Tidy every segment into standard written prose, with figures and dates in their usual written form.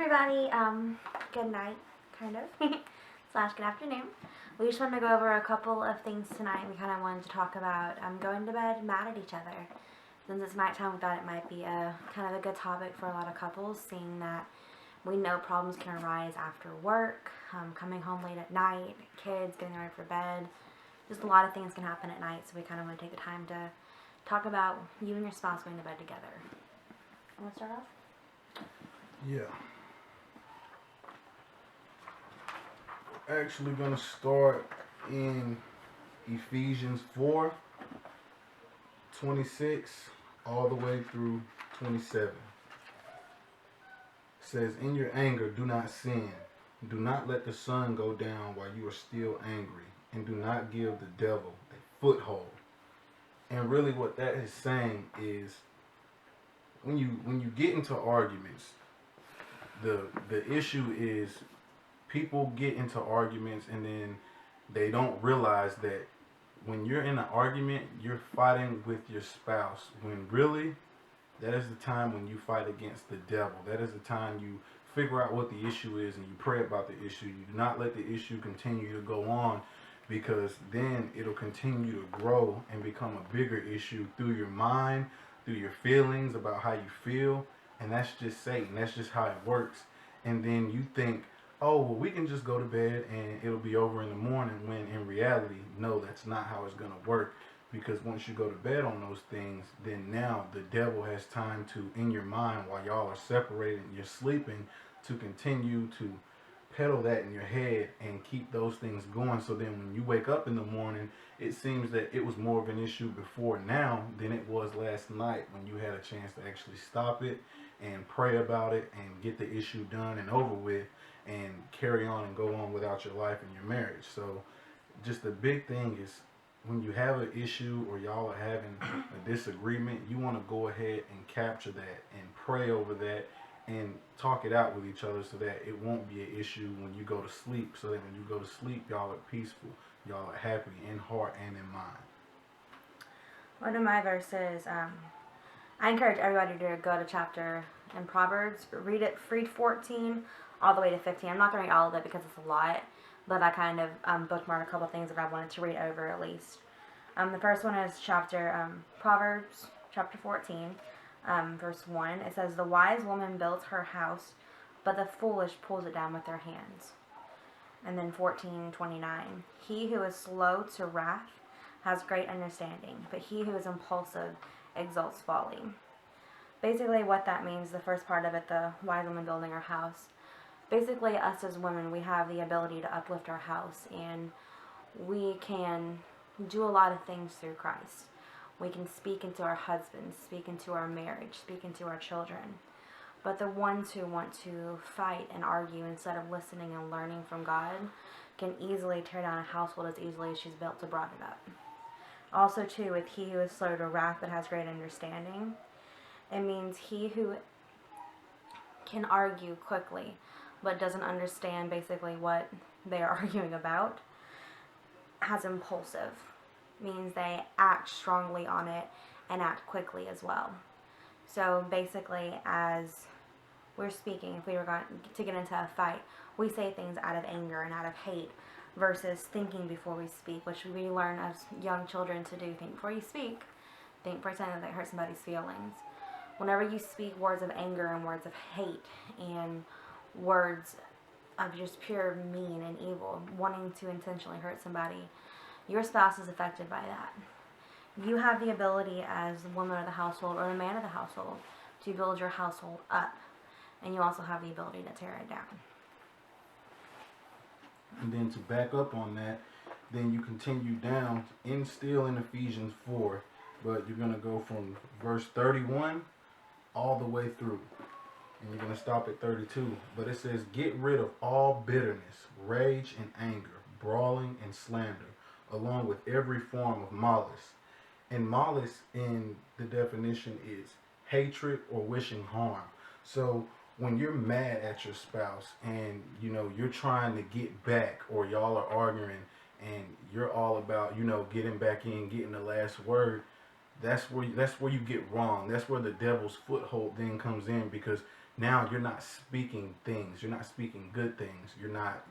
everybody. Good night, kind of, slash good afternoon. We just wanted to go over a couple of things tonight. We kind of wanted to talk about going to bed mad at each other. Since it's nighttime, we thought it might be a kind of a good topic for a lot of couples, seeing that we know problems can arise after work, coming home late at night, kids getting ready for bed. Just a lot of things can happen at night, so we kind of want to take the time to talk about you and your spouse going to bed together. Want to start off? Yeah. Actually gonna start in Ephesians 4:26 all the way through 27. It says, "In your anger do not sin. Do not let the sun go down while you are still angry, and do not give the devil a foothold." And really what that is saying is when you get into arguments, the issue is people get into arguments and then they don't realize that when you're in an argument, you're fighting with your spouse. When really, that is the time when you fight against the devil. That is the time you figure out what the issue is and you pray about the issue. You do not let the issue continue to go on, because then it'll continue to grow and become a bigger issue through your mind, through your feelings about how you feel. And that's just Satan. That's just how it works. And then you think, oh, well, we can just go to bed and it'll be over in the morning, when in reality, no, that's not how it's going to work. Because once you go to bed on those things, then now the devil has time to, in your mind, while y'all are separated and you're sleeping, to continue to peddle that in your head and keep those things going. So then when you wake up in the morning, it seems that it was more of an issue before now than it was last night, when you had a chance to actually stop it and pray about it and get the issue done and over with and carry on and go on without your life and your marriage. So just the big thing is, when you have an issue or y'all are having a disagreement, you want to go ahead and capture that and pray over that and talk it out with each other, so that it won't be an issue when you go to sleep. So that when you go to sleep, y'all are peaceful, y'all are happy in heart and in mind. One of my verses, I encourage everybody to go to chapter in Proverbs, read 14 all the way to 15. I'm not going to read all of it because it's a lot, but I kind of bookmarked a couple things that I wanted to read over at least. The first one is Proverbs chapter 14, verse 1. It says, "The wise woman builds her house, but the foolish pulls it down with their hands." And then 14:29. "He who is slow to wrath has great understanding, but he who is impulsive exalts folly." Basically what that means, the first part of it, the wise woman building her house, basically us as women, we have the ability to uplift our house, and we can do a lot of things through Christ. We can speak into our husbands, speak into our marriage, speak into our children. But the ones who want to fight and argue instead of listening and learning from God can easily tear down a household as easily as she's built to brought it up. Also too, with "he who is slow to wrath but has great understanding," it means he who can argue quickly but doesn't understand basically what they are arguing about has impulsive. Means they act strongly on it and act quickly as well. So basically, as we're speaking, if we were going to get into a fight, we say things out of anger and out of hate versus thinking before we speak, which we learn as young children to do. Think before you speak. Think before saying that hurt somebody's feelings. Whenever you speak words of anger and words of hate and words of just pure mean and evil, wanting to intentionally hurt somebody, your spouse is affected by that. You have the ability as the woman of the household or the man of the household to build your household up, and you also have the ability to tear it down. And then to back up on that, then you continue down still in Ephesians 4, but you're going to go from verse 31 all the way through. And you're going to stop at 32. But it says, "Get rid of all bitterness, rage and anger, brawling and slander, along with every form of malice." And malice in the definition is hatred or wishing harm. So when you're mad at your spouse and you're trying to get back, or y'all are arguing and you're all about getting back in, getting the last word, that's where you get wrong. That's where the devil's foothold then comes in, because now you're not speaking things. You're not speaking good things. You're not.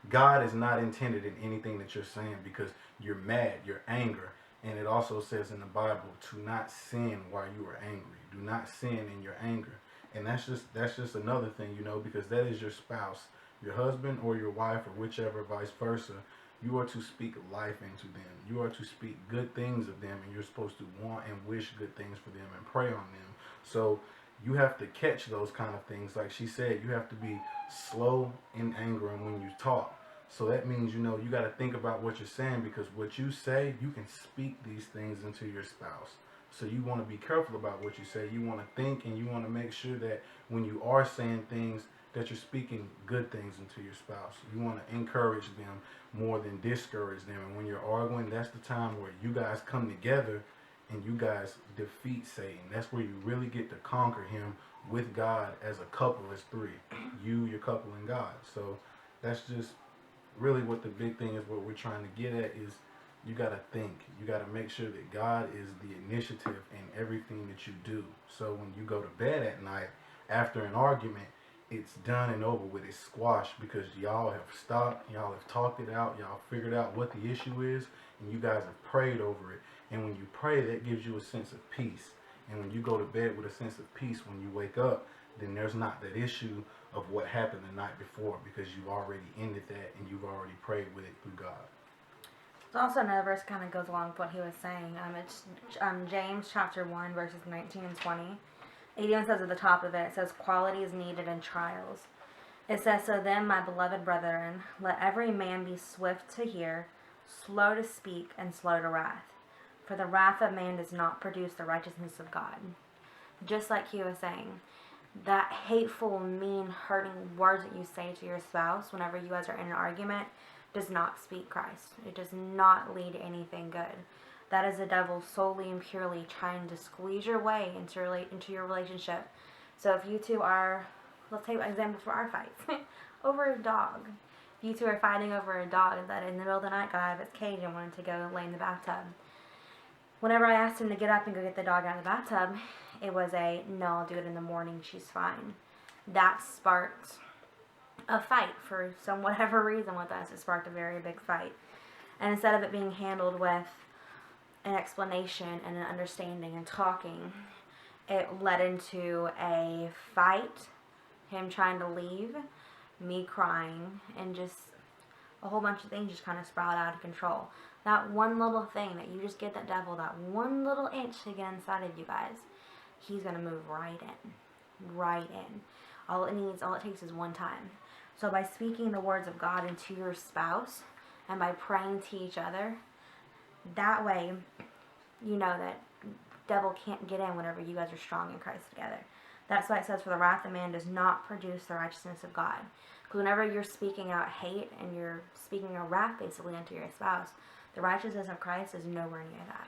God is not intended in anything that you're saying, because you're mad. You're angry. And it also says in the Bible to not sin while you are angry. Do not sin in your anger. And that's just another thing, because that is your spouse, your husband or your wife, or whichever, vice versa. You are to speak life into them. You are to speak good things of them, and you're supposed to want and wish good things for them and pray on them. So you have to catch those kind of things. Like she said, you have to be slow in anger and when you talk. So that means, you got to think about what you're saying, because what you say, you can speak these things into your spouse. So you want to be careful about what you say. You want to think, and you want to make sure that when you are saying things, that you're speaking good things into your spouse. You want to encourage them more than discourage them. And when you're arguing, that's the time where you guys come together and you guys defeat Satan. That's where you really get to conquer him with God as a couple, as three. You, your couple, and God. So that's just really what the big thing is. What we're trying to get at is you got to think. You got to make sure that God is the initiative in everything that you do. So when you go to bed at night after an argument, it's done and over with. It's squashed, because y'all have stopped, y'all have talked it out, y'all figured out what the issue is, and you guys have prayed over it. And when you pray, that gives you a sense of peace. And when you go to bed with a sense of peace, when you wake up, then there's not that issue of what happened the night before, because you've already ended that and you've already prayed with it through God. There's also another verse kind of goes along with what he was saying. It's James chapter 1, verses 19 and 20. It even says at the top of it says, quality is needed in trials. It says, so then, my beloved brethren, let every man be swift to hear, slow to speak, and slow to wrath. For the wrath of man does not produce the righteousness of God. Just like he was saying, that hateful, mean, hurting words that you say to your spouse whenever you guys are in an argument does not speak Christ. It does not lead to anything good. That is the devil solely and purely trying to squeeze your way into your relationship. So if you two are, let's take an example for our fights, over a dog. If you two are fighting over a dog that in the middle of the night got out of its cage and wanted to go and lay in the bathtub. Whenever I asked him to get up and go get the dog out of the bathtub, it was a, no, I'll do it in the morning, she's fine. That sparked a fight for some whatever reason with us. It sparked a very big fight. And instead of it being handled with an explanation and an understanding and talking, it led into a fight, him trying to leave, me crying, and just a whole bunch of things just kind of sprouted out of control. That one little thing that you just get that devil, that one little inch to get inside of you guys, he's going to move right in. Right in. All it takes is one time. So by speaking the words of God into your spouse and by praying to each other, that way you know that devil can't get in whenever you guys are strong in Christ together. That's why it says, for the wrath of man does not produce the righteousness of God. Because whenever you're speaking out hate and you're speaking a wrath basically into your spouse, the righteousness of Christ is nowhere near that.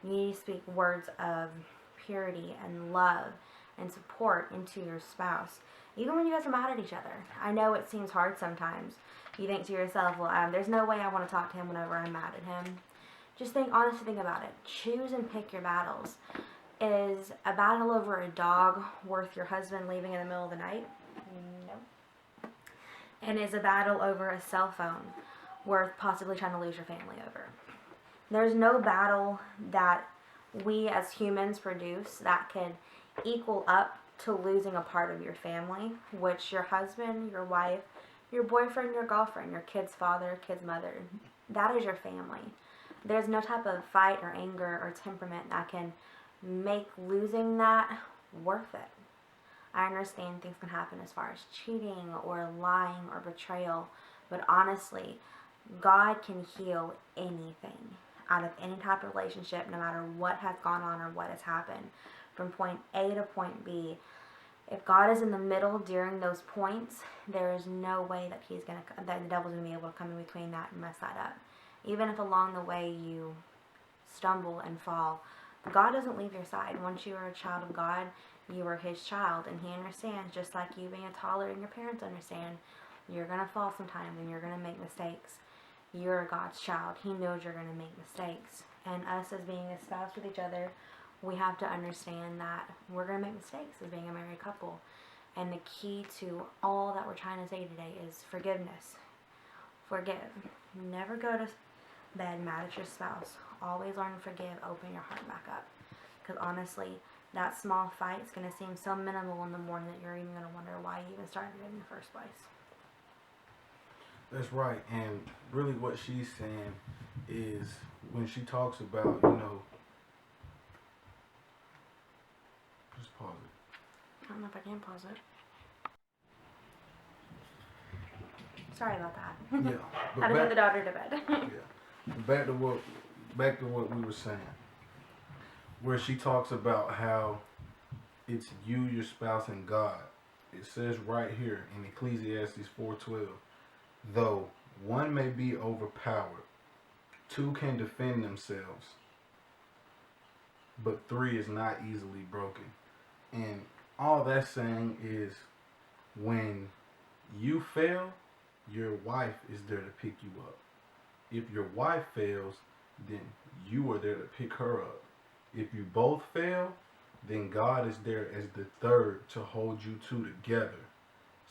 You need to speak words of purity and love and support into your spouse, even when you guys are mad at each other. I know it seems hard sometimes. You think to yourself, well, there's no way I want to talk to him whenever I'm mad at him. Just honestly think about it. Choose and pick your battles. Is a battle over a dog worth your husband leaving in the middle of the night? No. And is a battle over a cell phone worth possibly trying to lose your family over? There's no battle that we as humans produce that could equal up to losing a part of your family, which your husband, your wife, your boyfriend, your girlfriend, your kid's father, kid's mother, that is your family. There's no type of fight or anger or temperament that can make losing that worth it. I understand things can happen as far as cheating or lying or betrayal, but honestly, God can heal anything out of any type of relationship, no matter what has gone on or what has happened, from point A to point B. If God is in the middle during those points, there is no way that the devil's gonna be able to come in between that and mess that up. Even if along the way you stumble and fall, God doesn't leave your side. Once you are a child of God, you are His child, and He understands, just like you being a toddler and your parents understand. You're going to fall sometimes and you're going to make mistakes. You're God's child. He knows you're going to make mistakes. And us as being a spouse with each other, we have to understand that we're going to make mistakes as being a married couple. And the key to all that we're trying to say today is forgiveness. Forgive. Never go to bed mad at your spouse. Always learn to forgive. Open your heart back up. Because honestly, that small fight is going to seem so minimal in the morning that you're even going to wonder why you even started it in the first place. That's right. And really what she's saying is when she talks about, just pause it. I don't know if I can pause it. Sorry about that. Yeah. Had to put the daughter to bed. Yeah. Back to what we were saying. Where she talks about how it's you, your spouse, and God. It says right here in Ecclesiastes 4:12, though one may be overpowered, two can defend themselves, but three is not easily broken. And all that's saying is when you fail, your wife is there to pick you up. If your wife fails, then you are there to pick her up. If you both fail, then God is there as the third to hold you two together.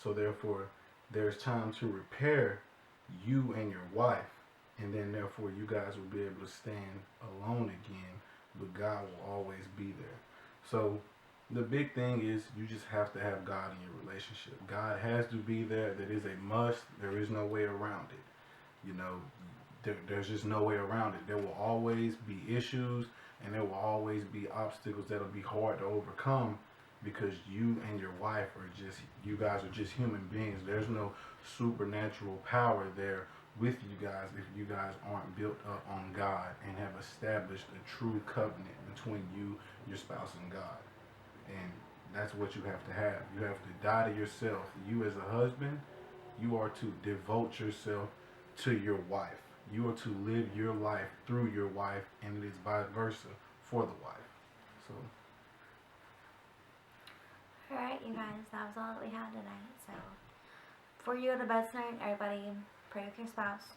So therefore, there's time to repair you and your wife, and then therefore you guys will be able to stand alone again, but God will always be there. So the big thing is you just have to have God in your relationship. God has to be there. That is a must. There is no way around it. There's just no way around it. There will always be issues, and there will always be obstacles that'll be hard to overcome, because you and your wife you guys are just human beings. There's no supernatural power there with you guys if you guys aren't built up on God and have established a true covenant between you, your spouse, and God. And that's what you have to have. You have to die to yourself. You as a husband, you are to devote yourself to your wife. You are to live your life through your wife, and it is vice versa for the wife. So. Alright, you guys, that was all that we had tonight. So, before you go to bed tonight, everybody pray with your spouse,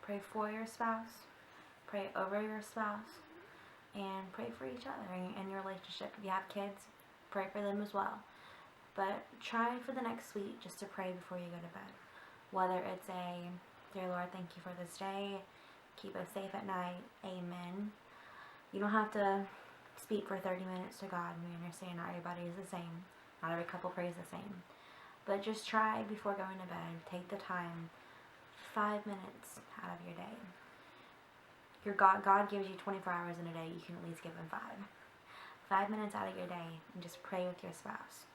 pray for your spouse, pray over your spouse, and pray for each other and your relationship. If you have kids, pray for them as well. But try for the next week just to pray before you go to bed. Whether it's a, dear Lord, thank you for this day, keep us safe at night, amen. You don't have to speak for 30 minutes to God. We understand not everybody is the same. Not every couple prays the same. But just try before going to bed. Take the time, 5 minutes out of your day. God gives you 24 hours in a day. You can at least give him 5. 5 minutes out of your day and just pray with your spouse.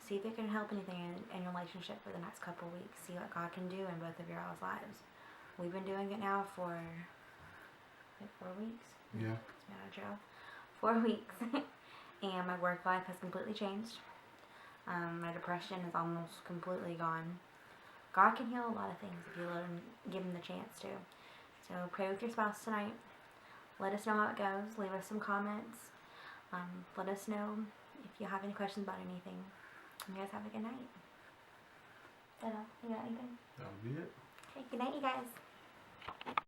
See if it can help anything in your relationship for the next couple weeks. See what God can do in both of your all's lives. We've been doing it now for 4 weeks. Yeah. It's been out of jail. 4 weeks. And my work life has completely changed. My depression is almost completely gone. God can heal a lot of things if you let him, give him the chance to. So pray with your spouse tonight. Let us know how it goes. Leave us some comments. Let us know if you have any questions about anything. You guys have a good night. You got anything? That'll be it. Okay, good night, you guys.